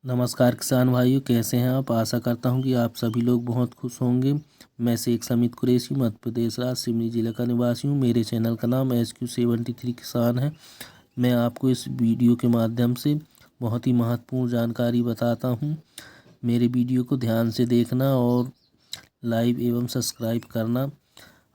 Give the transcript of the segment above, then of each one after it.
नमस्कार किसान भाइयों, कैसे हैं आप। आशा करता हूं कि आप सभी लोग बहुत खुश होंगे। मैं शेख समीत कुरैशी मध्य प्रदेश राज्य सिवनी जिले का निवासी हूं। मेरे चैनल का नाम SQ73 किसान है। मैं आपको इस वीडियो के माध्यम से बहुत ही महत्वपूर्ण जानकारी बताता हूं। मेरे वीडियो को ध्यान से देखना और लाइक एवं सब्सक्राइब करना।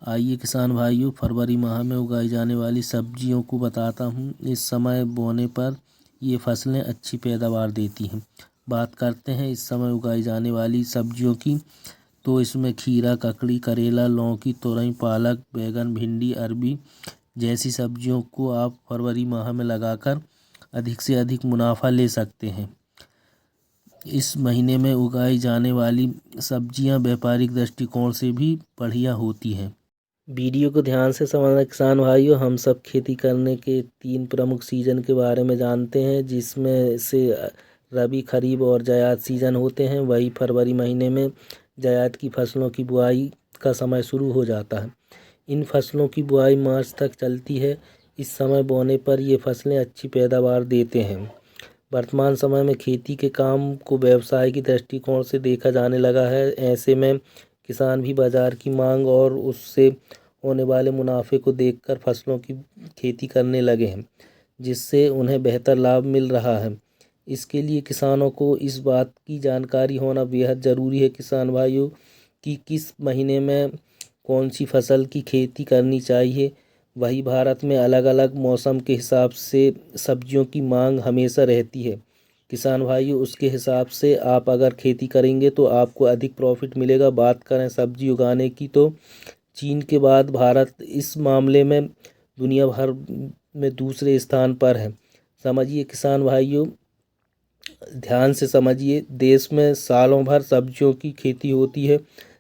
आइए किसान भाइयों, फरवरी माह में उगाई जाने वाली सब्जियों को बताता हूं। इस समय बोने पर ये फसलें अच्छी पैदावार देती हैं। बात करते हैं इस समय उगाई जाने वाली सब्जियों की, तो इसमें खीरा, ककड़ी, करेला, लौकी, तोरई, पालक, बैगन, भिंडी, अरबी जैसी सब्जियों को आप फरवरी माह में लगाकर अधिक से अधिक मुनाफा ले सकते हैं। इस महीने में उगाई जाने वाली सब्जियां व्यापारिक दृष्टिकोण से भी बढ़िया होती हैं। वीडियो को ध्यान से समझना किसान भाइयों। हम सब खेती करने के 3 प्रमुख सीजन के बारे में जानते हैं, जिसमें से रबी, खरीफ और जायद सीजन होते हैं। वही फरवरी महीने में जायद की फसलों की बुआई का समय शुरू हो जाता है। इन फसलों की बुआई मार्च तक चलती है। इस समय बोने पर ये फसलें अच्छी पैदावार देते हैं। वर्तमान समय में खेती के काम को व्यवसाय की दृष्टिकोण से देखा जाने लगा है। ऐसे में किसान भी बाजार की मांग और उससे होने वाले मुनाफे को देखकर फसलों की खेती करने लगे हैं, जिससे उन्हें बेहतर लाभ मिल रहा है। इसके लिए किसानों को इस बात की जानकारी होना बेहद ज़रूरी है किसान भाइयों कि किस महीने में कौन सी फसल की खेती करनी चाहिए। वही भारत में अलग अलग मौसम के हिसाब से सब्जियों की मांग हमेशा रहती है। किसान भाइयों, उसके हिसाब से आप अगर खेती करेंगे तो आपको अधिक प्रॉफिट मिलेगा। बात करें सब्जी उगाने की, तो चीन के बाद भारत इस मामले में दुनिया भर में दूसरे स्थान पर है। समझिए किसान भाइयों, ध्यान से समझिए। देश में सालों भर सब्जियों की खेती होती है।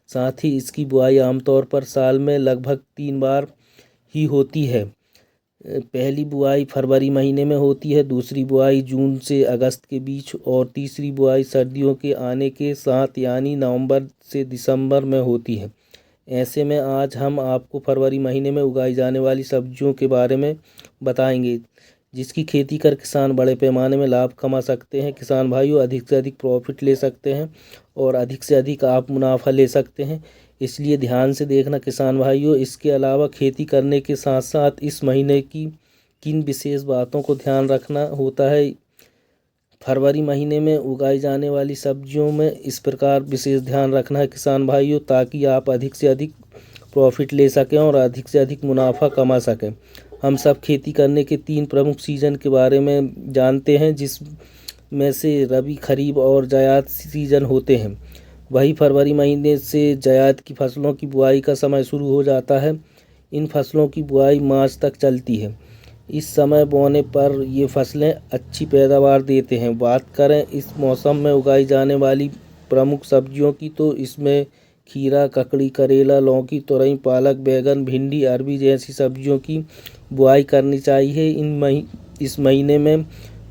साथ ही इसकी बुआई आमतौर पर साल में लगभग 3 बार ही होती है। पहली बुआई फरवरी महीने में होती है, दूसरी बुआई जून से अगस्त के बीच और तीसरी बुआई सर्दियों के आने के साथ यानी नवंबर से दिसंबर में होती है। ऐसे में आज हम आपको फरवरी महीने में उगाई जाने वाली सब्जियों के बारे में बताएंगे, जिसकी खेती कर किसान बड़े पैमाने में लाभ कमा सकते हैं। किसान भाइयों, अधिक से अधिक प्रॉफिट ले सकते हैं और अधिक से अधिक आप मुनाफा ले सकते हैं। इसलिए ध्यान से देखना किसान भाइयों। इसके अलावा खेती करने के साथ साथ इस महीने की किन विशेष बातों को ध्यान रखना होता है। फरवरी महीने में उगाई जाने वाली सब्जियों में इस प्रकार विशेष ध्यान रखना है किसान भाइयों, ताकि आप अधिक से अधिक प्रॉफिट ले सकें और अधिक से अधिक मुनाफा कमा सकें। हम सब खेती करने के 3 प्रमुख सीजन के बारे में जानते हैं, जिसमें से रबी, खरीफ और जायद सीजन होते हैं। वही फरवरी महीने से जायद की फसलों की बुआई का समय शुरू हो जाता है। इन फसलों की बुआई मार्च तक चलती है। इस समय बोने पर ये फसलें अच्छी पैदावार देते हैं। बात करें इस मौसम में उगाई जाने वाली प्रमुख सब्जियों की, तो इसमें खीरा, ककड़ी, करेला, लौकी, तोरई, पालक, बैगन, भिंडी, अरबी जैसी सब्जियों की बुआई करनी चाहिए। इस महीने में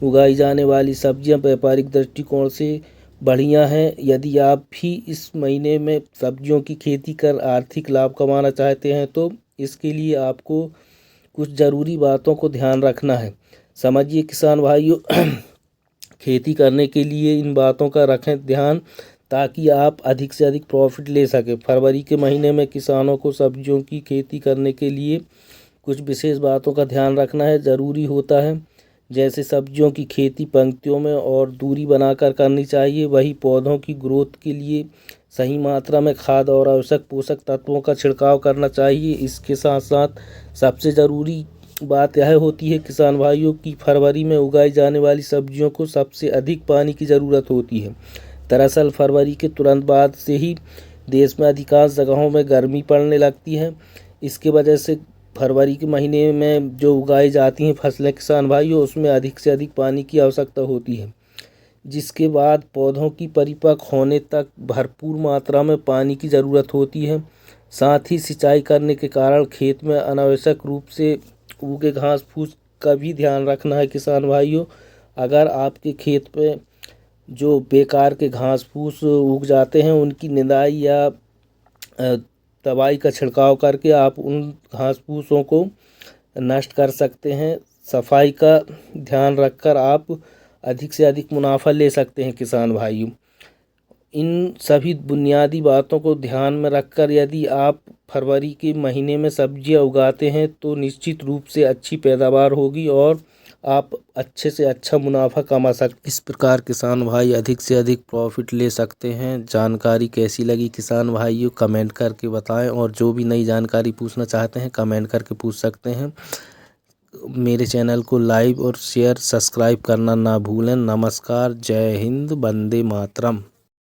उगाई जाने वाली सब्जियां व्यापारिक दृष्टिकोण से बढ़िया हैं। यदि आप भी इस महीने में सब्जियों की खेती कर आर्थिक लाभ कमाना चाहते हैं, तो इसके लिए आपको कुछ ज़रूरी बातों को ध्यान रखना है। समझिए किसान भाइयों, खेती करने के लिए इन बातों का रखें ध्यान, ताकि आप अधिक से अधिक प्रॉफिट ले सकें। फरवरी के महीने में किसानों को सब्जियों की खेती करने के लिए कुछ विशेष बातों का ध्यान रखना है, ज़रूरी होता है। जैसे सब्जियों की खेती पंक्तियों में और दूरी बनाकर करनी चाहिए। वही पौधों की ग्रोथ के लिए सही मात्रा में खाद और आवश्यक पोषक तत्वों का छिड़काव करना चाहिए। इसके साथ साथ सबसे ज़रूरी बात यह होती है किसान भाइयों की फरवरी में उगाई जाने वाली सब्जियों को सबसे अधिक पानी की ज़रूरत होती है। दरअसल फरवरी के तुरंत बाद से ही देश में अधिकांश जगहों में गर्मी पड़ने लगती है। इसके वजह से फरवरी के महीने में जो उगाई जाती हैं फसलें किसान भाइयों, उसमें अधिक से अधिक पानी की आवश्यकता होती है, जिसके बाद पौधों की परिपक्व होने तक भरपूर मात्रा में पानी की ज़रूरत होती है। साथ ही सिंचाई करने के कारण खेत में अनावश्यक रूप से उगे घास फूस का भी ध्यान रखना है किसान भाइयों। अगर आपके खेत पे जो बेकार के घास फूस उग जाते हैं, उनकी निंदाई या दवाई का छिड़काव करके आप उन घास फूसों को नष्ट कर सकते हैं। सफाई का ध्यान रखकर आप अधिक से अधिक मुनाफा ले सकते हैं किसान भाइयों। इन सभी बुनियादी बातों को ध्यान में रखकर यदि आप फरवरी के महीने में सब्जियां उगाते हैं तो निश्चित रूप से अच्छी पैदावार होगी और आप अच्छे से अच्छा मुनाफा कमा सकते। इस प्रकार किसान भाई अधिक से अधिक प्रॉफिट ले सकते हैं। जानकारी कैसी लगी किसान भाइयों कमेंट करके बताएं, और जो भी नई जानकारी पूछना चाहते हैं कमेंट करके पूछ सकते हैं। मेरे चैनल को लाइक और शेयर सब्सक्राइब करना ना भूलें। नमस्कार, जय हिंद, वंदे मातरम।